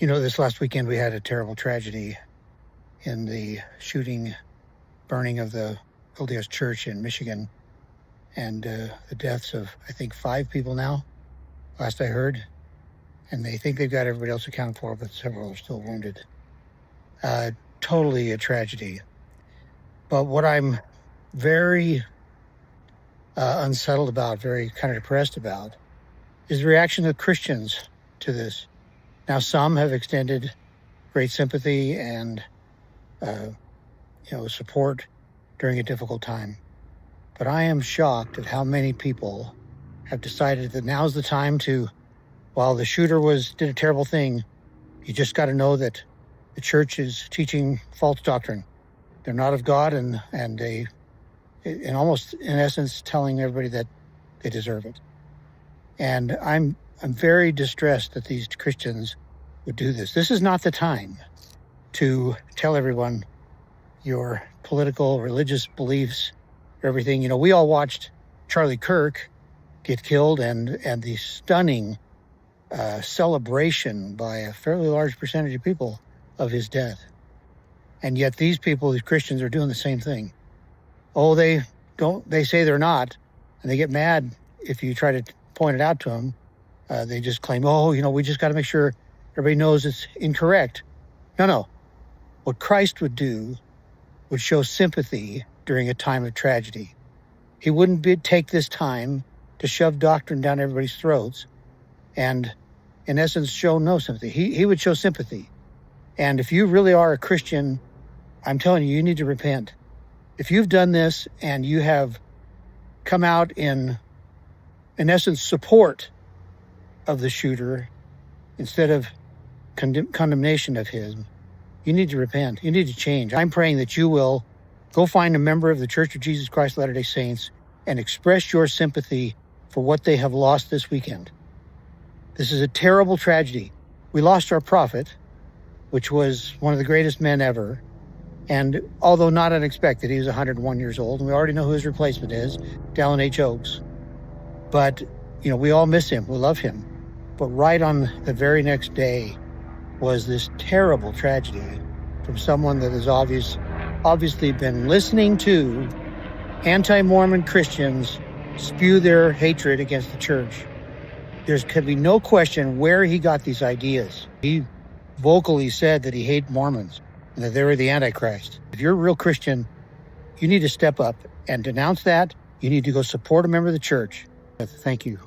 This last weekend we had a terrible tragedy in the burning of the LDS Church in Michigan, and the deaths of, I think, 5 people now, last I heard. And they think they've got everybody else accounted for, but several are still wounded. Totally a tragedy. But what I'm very unsettled about, very kind of depressed about, is the reaction of Christians to this. Now, some have extended great sympathy and support during a difficult time. But I am shocked at how many people have decided that now's the time to, while the shooter did a terrible thing, you just got to know that the church is teaching false doctrine. They're not of God, and almost in essence telling everybody that they deserve it. And I'm very distressed that these Christians would do this. This is not the time to tell everyone your political, religious beliefs, everything. We all watched Charlie Kirk get killed, and the stunning celebration by a fairly large percentage of people of his death. And yet these Christians are doing the same thing. Oh, they say they're not, and they get mad if you try to point it out to them. They just claim, we just got to make sure everybody knows it's incorrect. No. What Christ would do would show sympathy during a time of tragedy. He wouldn't take this time to shove doctrine down everybody's throats and, in essence, show no sympathy. He would show sympathy. And if you really are a Christian, I'm telling you, you need to repent. If you've done this and you have come out in essence, support of the shooter instead of condemnation of him, you need to repent. You need to change. I'm praying that you will go find a member of the Church of Jesus Christ of Latter-day Saints and express your sympathy for what they have lost this weekend. This is a terrible tragedy. We lost our prophet, which was one of the greatest men ever. And although not unexpected, he was 101 years old, and we already know who his replacement is, Dallin H. Oaks. But, we all miss him. We love him. But right on the very next day was this terrible tragedy from someone that has obviously been listening to anti-Mormon Christians spew their hatred against the church. There could be no question where he got these ideas. He vocally said that he hated Mormons and that they were the Antichrist. If you're a real Christian, you need to step up and denounce that. You need to go support a member of the church. Thank you.